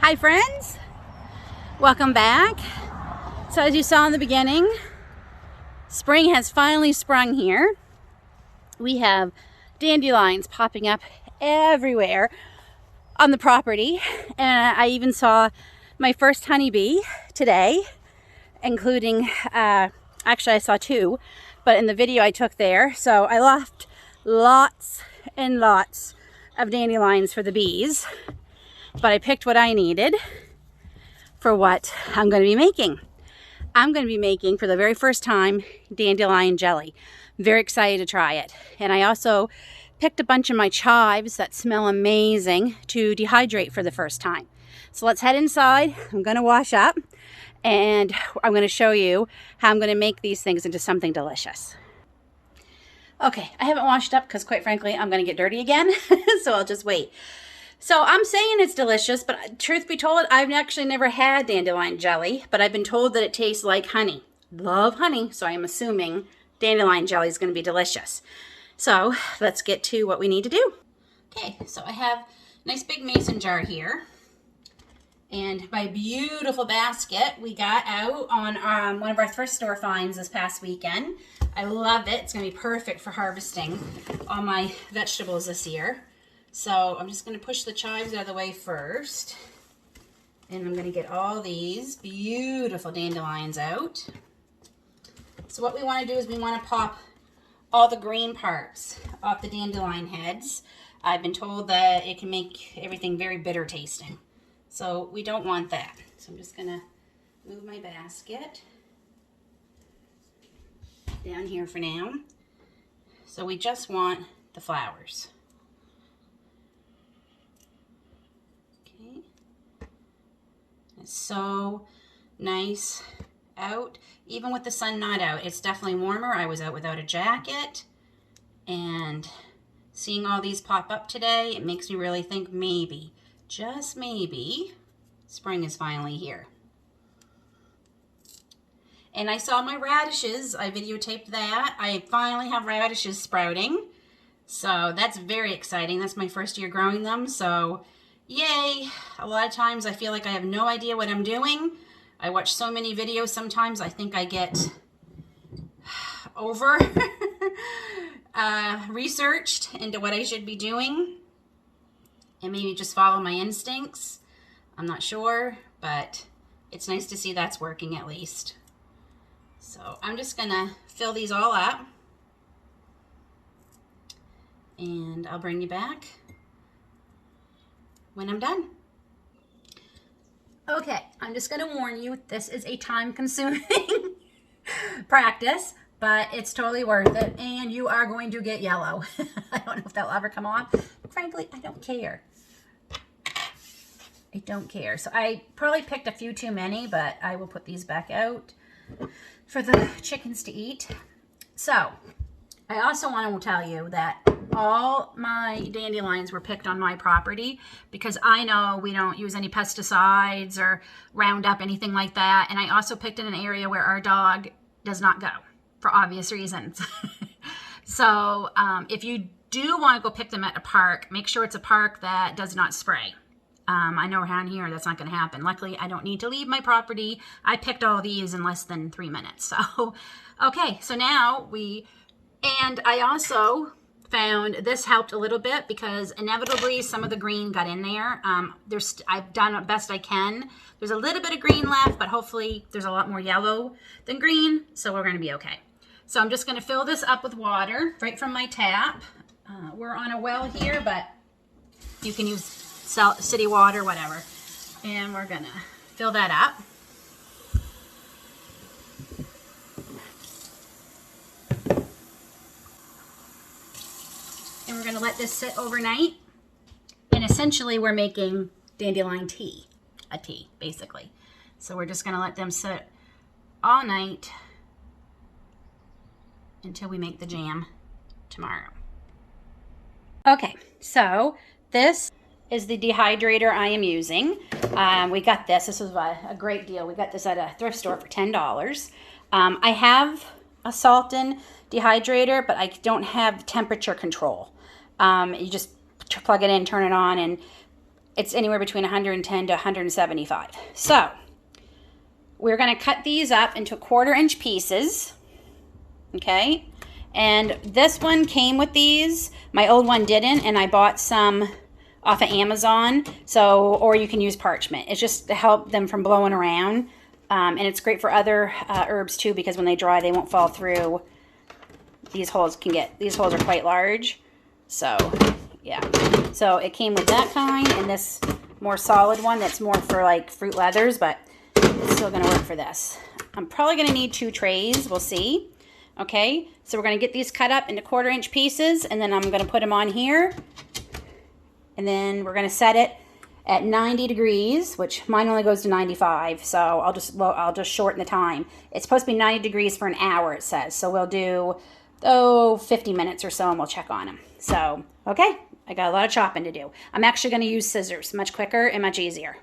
Hi friends, welcome back. So as you saw in the beginning, spring has finally sprung here. We have dandelions popping up everywhere on the property, and I even saw my first honeybee today, including actually I saw two, but in the video I took there. So I left lots and lots of dandelions for the bees, but I picked what I needed for what I'm going to be making. I'm going to be making, for the very first time, dandelion jelly. I'm very excited to try it. And I also picked a bunch of my chives that smell amazing to dehydrate for the first time. So let's head inside. I'm going to wash up and I'm going to show you how I'm going to make these things into something delicious. Okay, I haven't washed up because quite frankly I'm going to get dirty again, so I'll just wait. So I'm saying it's delicious, but truth be told, I've actually never had dandelion jelly, but I've been told that it tastes like honey. Love honey, so I'm assuming dandelion jelly is going to be delicious. So let's get to what we need to do. Okay, so I have a nice big mason jar here, and my beautiful basket we got out on one of our thrift store finds this past weekend. I love it. It's going to be perfect for harvesting all my vegetables this year. So I'm just going to push the chives out of the way first. And I'm going to get all these beautiful dandelions out. So what we want to do is we want to pop all the green parts off the dandelion heads. I've been told that it can make everything very bitter tasting. So we don't want that. So I'm just going to move my basket down here for now. So we just want the flowers. It's so nice out, even with the sun not out. It's definitely warmer. I was out without a jacket, and seeing all these pop up today, it makes me really think maybe, just maybe, spring is finally here. And I saw my radishes. I videotaped that. I finally have radishes sprouting, so that's very exciting. That's my first year growing them, so yay. A lot of times I feel like I have no idea what I'm doing. I watch so many videos, sometimes I think I get over researched into what I should be doing and maybe just follow my instincts. I'm not sure, but it's nice to see that's working at least. So I'm just gonna fill these all up and I'll bring you back when I'm done. Okay, I'm just going to warn you, this is a time-consuming practice, but it's totally worth it, and you are going to get yellow. I don't know if that'll ever come off. Frankly, I don't care. I don't care. So I probably picked a few too many, but I will put these back out for the chickens to eat. So I also want to tell you that all my dandelions were picked on my property because I know we don't use any pesticides or Roundup, anything like that. And I also picked in an area where our dog does not go for obvious reasons. So if you do want to go pick them at a park, make sure it's a park that does not spray. I know around here that's not going to happen. Luckily, I don't need to leave my property. I picked all these in less than 3 minutes. So, okay, so now and I also found this helped a little bit because inevitably some of the green got in there. I've done the best I can. There's a little bit of green left, but hopefully there's a lot more yellow than green, so we're going to be okay. So I'm just going to fill this up with water right from my tap. We're on a well here, but you can use city water, whatever. And we're going to fill that up. And we're going to let this sit overnight. And essentially we're making dandelion tea, a tea basically. So we're just going to let them sit all night until we make the jam tomorrow. Okay, so this is the dehydrator I am using. We got this. This was a great deal. We got this at a thrift store for $10. I have a Salton dehydrator, but I don't have temperature control. You just plug it in, turn it on, and it's anywhere between 110 to 175. So we're going to cut these up into 1/4-inch pieces. Okay, and this one came with these. My old one didn't, and I bought some off of Amazon. So, or you can use parchment. It's just to help them from blowing around, and it's great for other herbs too, because when they dry, they won't fall through. These holes are quite large. So, yeah. So it came with that kind, and this more solid one that's more for like fruit leathers, but it's still going to work for this. I'm probably going to need 2 trays. We'll see. Okay, so we're going to get these cut up into 1/4-inch pieces, and then I'm going to put them on here, and then we're going to set it at 90 degrees, which mine only goes to 95, so I'll just shorten the time. It's supposed to be 90 degrees for an hour, it says, so we'll do 50 minutes or so, and we'll check on them. So okay, I got a lot of chopping to do. I'm actually going to use scissors, much quicker and much easier.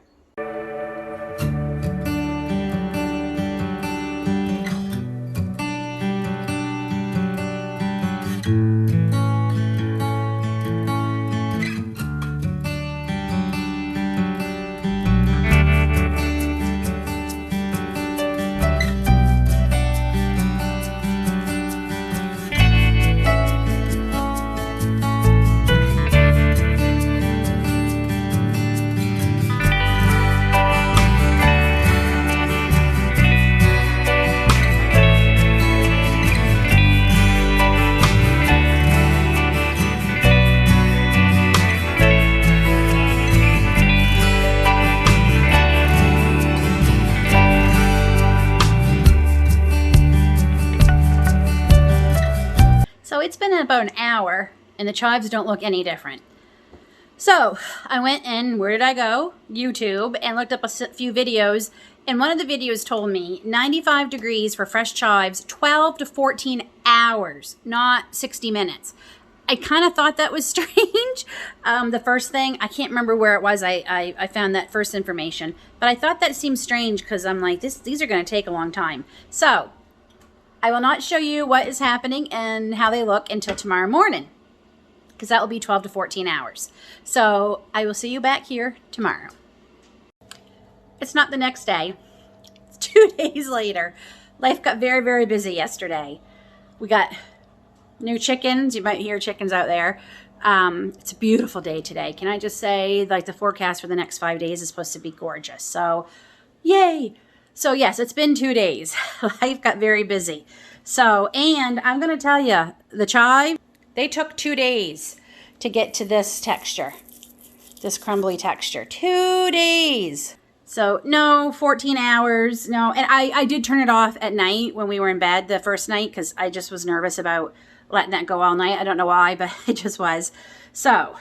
So it's been about an hour, and the chives don't look any different. So I went in, where did I go? YouTube, and looked up a few videos, and one of the videos told me 95 degrees for fresh chives, 12 to 14 hours, not 60 minutes. I kind of thought that was strange. The first thing, I can't remember where it was I found that first information, but I thought that seemed strange because I'm like, these are going to take a long time. So I will not show you what is happening and how they look until tomorrow morning, because that will be 12 to 14 hours. So I will see you back here tomorrow. It's not the next day. It's 2 days later. Life got very, very busy yesterday. We got new chickens. You might hear chickens out there. It's a beautiful day today. Can I just say, like, the forecast for the next 5 days is supposed to be gorgeous. So, yay. So yes, it's been 2 days. Life got very busy. So, and I'm going to tell you, the chive, they took 2 days to get to this texture, this crumbly texture. 2 days. So no, 14 hours, no. And I did turn it off at night when we were in bed the first night, because I just was nervous about letting that go all night. I don't know why, but it just was. So,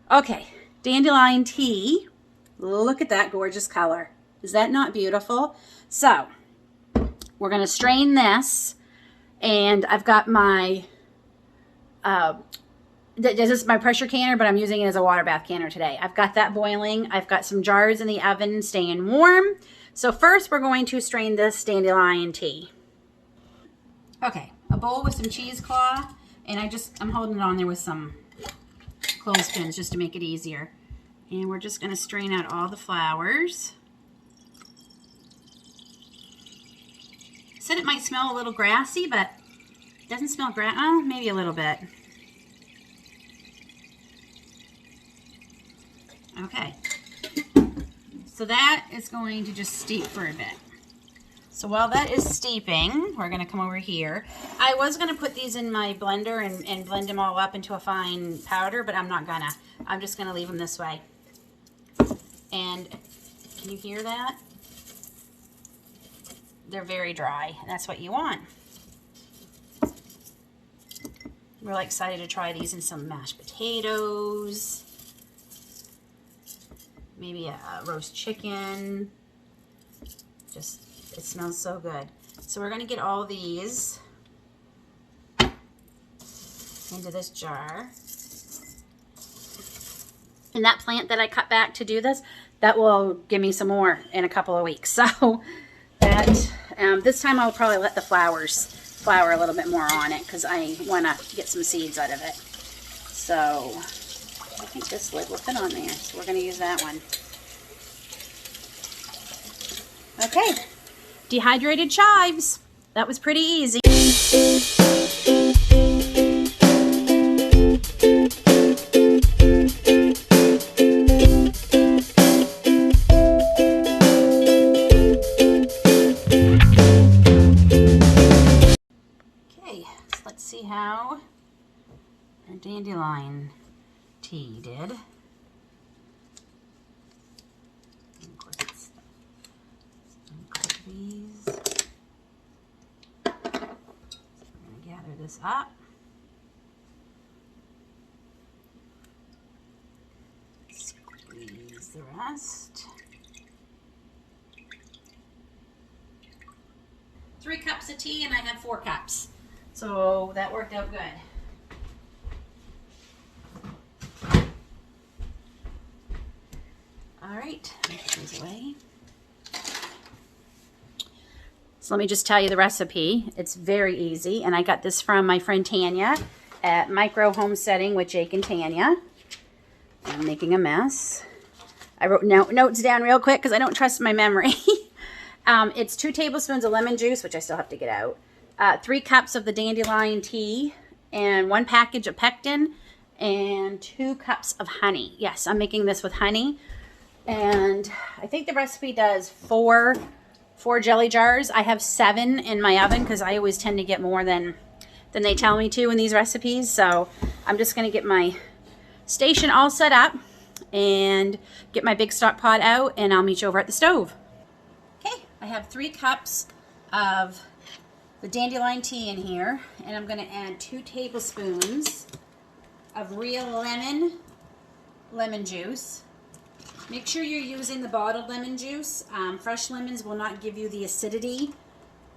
okay, dandelion tea. Look at that gorgeous color. Is that not beautiful? So we're going to strain this, and I've got my, this is my pressure canner, but I'm using it as a water bath canner today. I've got that boiling. I've got some jars in the oven staying warm. So first we're going to strain this dandelion tea. Okay, a bowl with some cheesecloth, and I'm holding it on there with some clothespins just to make it easier. And we're just going to strain out all the flowers. Said it might smell a little grassy, but it doesn't smell grass. Oh, maybe a little bit. Okay. So that is going to just steep for a bit. So while that is steeping, we're going to come over here. I was going to put these in my blender and blend them all up into a fine powder, but I'm not gonna. I'm just going to leave them this way. And can you hear that? They're very dry, and that's what you want. really excited to try these in some mashed potatoes, maybe a roast chicken. Just, it smells so good. So we're gonna get all these into this jar. And that plant that I cut back to do this, that will give me some more in a couple of weeks. So that, this time I'll probably let the flowers flower a little bit more on it because I want to get some seeds out of it. So I think this lid will fit on there. So we're going to use that one. Okay, dehydrated chives. That was pretty easy. Let's see how our dandelion tea did. Of course, it's these. So I'm going to gather this up. Squeeze the rest. 3 cups of tea, and I had 4 cups. So that worked out good. All right, put these away. So let me just tell you the recipe. It's very easy, and I got this from my friend Tanya at Micro Homesteading with Jake and Tanya. I'm making a mess. I wrote notes down real quick because I don't trust my memory. It's 2 tablespoons of lemon juice, which I still have to get out. 3 cups of the dandelion tea and 1 package of pectin and 2 cups of honey. Yes, I'm making this with honey. And I think the recipe does 4 jelly jars. I have 7 in my oven because I always tend to get more than they tell me to in these recipes. So I'm just going to get my station all set up and get my big stock pot out, and I'll meet you over at the stove. Okay, I have 3 cups of the dandelion tea in here, and I'm going to add 2 tablespoons of real lemon juice. Make sure you're using the bottled lemon juice. Fresh lemons will not give you the acidity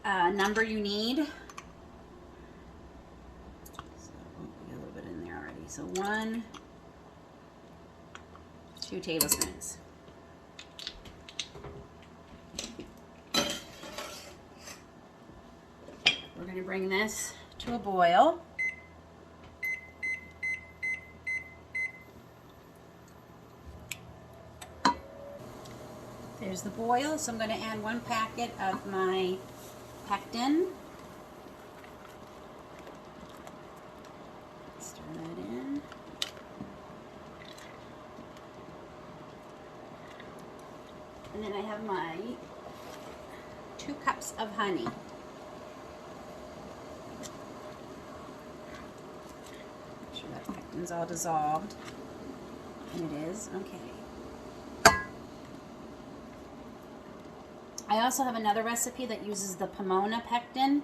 number you need. So a little bit in there already. So 2 tablespoons. We're going to bring this to a boil. There's the boil, so I'm going to add 1 packet of my pectin. Stir that in. And then I have my 2 cups of honey. That pectin's all dissolved, and it is. Okay. I also have another recipe that uses the Pomona pectin,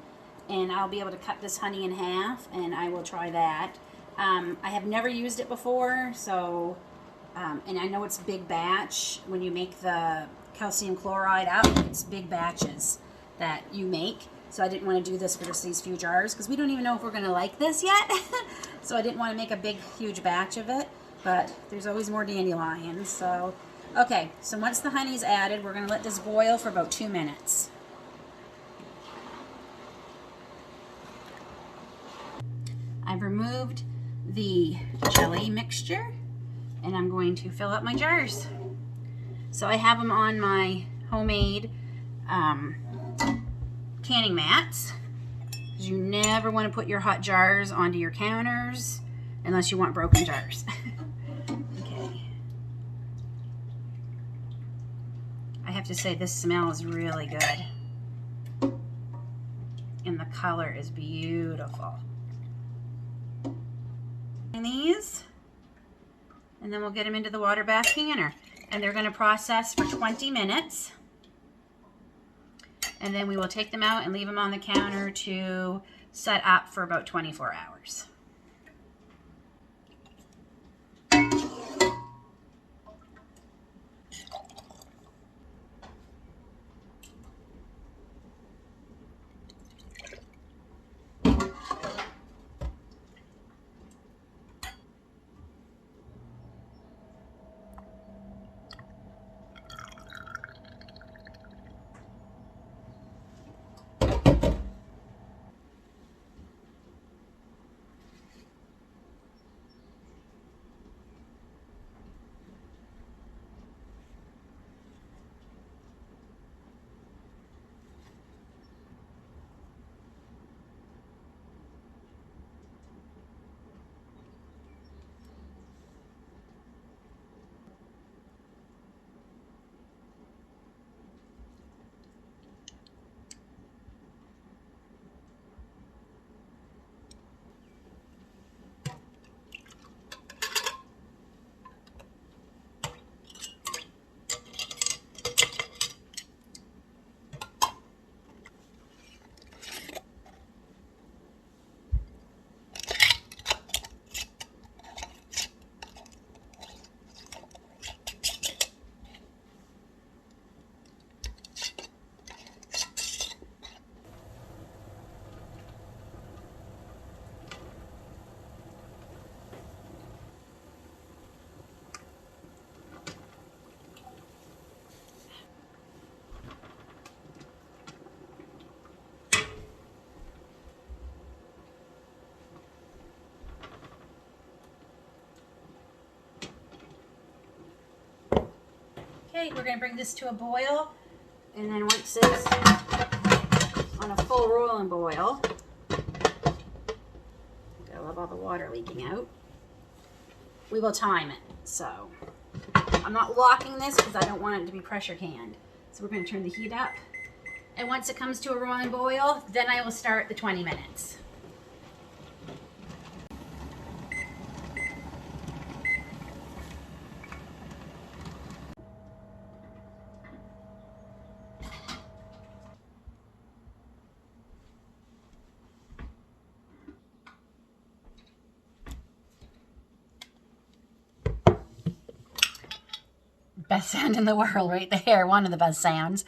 and I'll be able to cut this honey in half, and I will try that. I have never used it before, so and I know it's big batch. When you make the calcium chloride up, it's big batches that you make. So I didn't want to do this for just these few jars because we don't even know if we're going to like this yet. So I didn't want to make a big, huge batch of it. But there's always more dandelions. So, okay. So once the honey's added, we're going to let this boil for about 2 minutes. I've removed the jelly mixture, and I'm going to fill up my jars. So I have them on my homemade canning mats. You never want to put your hot jars onto your counters unless you want broken jars. Okay. I have to say this smells really good. And the color is beautiful. And these, and then we'll get them into the water bath canner. And they're going to process for 20 minutes. And then we will take them out and leave them on the counter to set up for about 24 hours. Okay, we're going to bring this to a boil, and then once it's on a full rolling boil, I love all the water leaking out, we will time it. So I'm not locking this because I don't want it to be pressure canned. So we're going to turn the heat up, and once it comes to a rolling boil, then I will start the 20 minutes. Best sound in the world right there. One of the best sounds.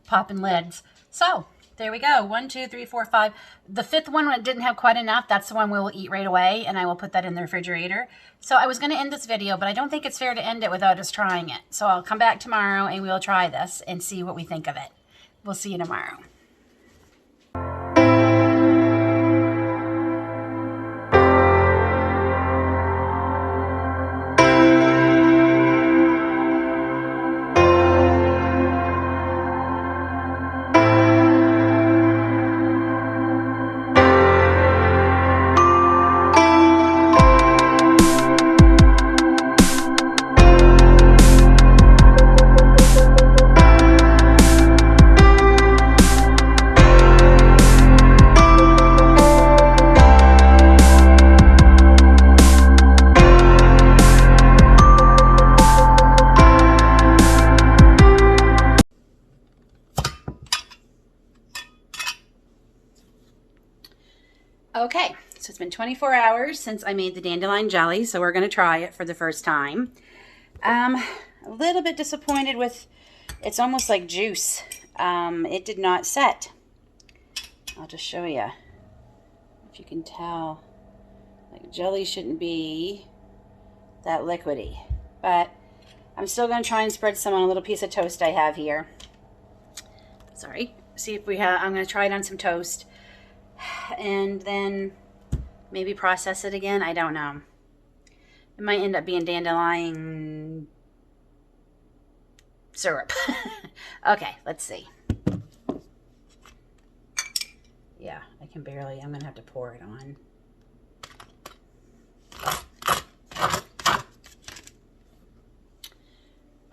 Popping lids. So there we go. 1, 2, 3, 4, 5. The fifth one didn't have quite enough. That's the one we will eat right away, and I will put that in the refrigerator. So I was going to end this video, but I don't think it's fair to end it without us trying it. So I'll come back tomorrow and we'll try this and see what we think of it. We'll see you tomorrow. Okay, so it's been 24 hours since I made the dandelion jelly, so we're going to try it for the first time. A little bit disappointed with, it's almost like juice. It did not set. I'll just show you, if you can tell. Like, jelly shouldn't be that liquidy, but I'm still going to try and spread some on a little piece of toast I have here. Sorry. See if we have, I'm going to try it on some toast. And then maybe process it again. I don't know. It might end up being dandelion syrup. Okay, let's see. Yeah, I can barely. I'm going to have to pour it on.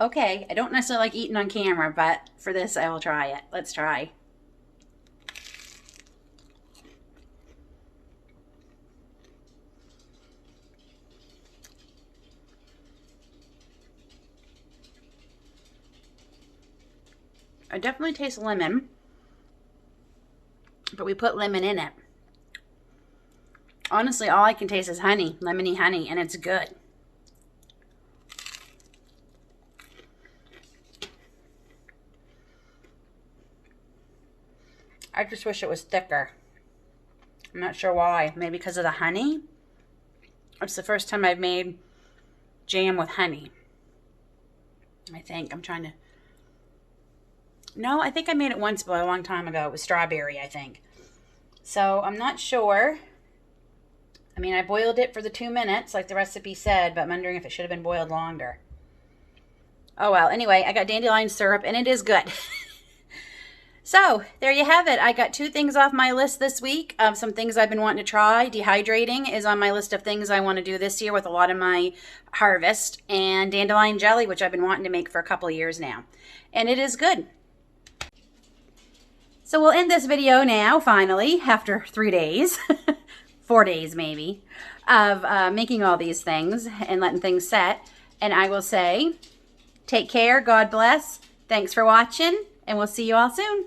Okay, I don't necessarily like eating on camera, but for this I will try it. Let's try. I definitely taste lemon, but we put lemon in it. Honestly, all I can taste is honey, lemony honey, and it's good. I just wish it was thicker. I'm not sure why. Maybe because of the honey? It's the first time I've made jam with honey. I think. I'm trying to... No, I think I made it once, but a long time ago. It was strawberry, I think. So, I'm not sure. I mean, I boiled it for the 2 minutes, like the recipe said, but I'm wondering if it should have been boiled longer. Oh, well. Anyway, I got dandelion syrup, and it is good. So, there you have it. I got 2 things off my list this week of some things I've been wanting to try. Dehydrating is on my list of things I want to do this year with a lot of my harvest. And dandelion jelly, which I've been wanting to make for a couple of years now. And it is good. So we'll end this video now, finally, after 3 days, 4 days maybe, of making all these things and letting things set. And I will say, take care, God bless, thanks for watching, and we'll see you all soon.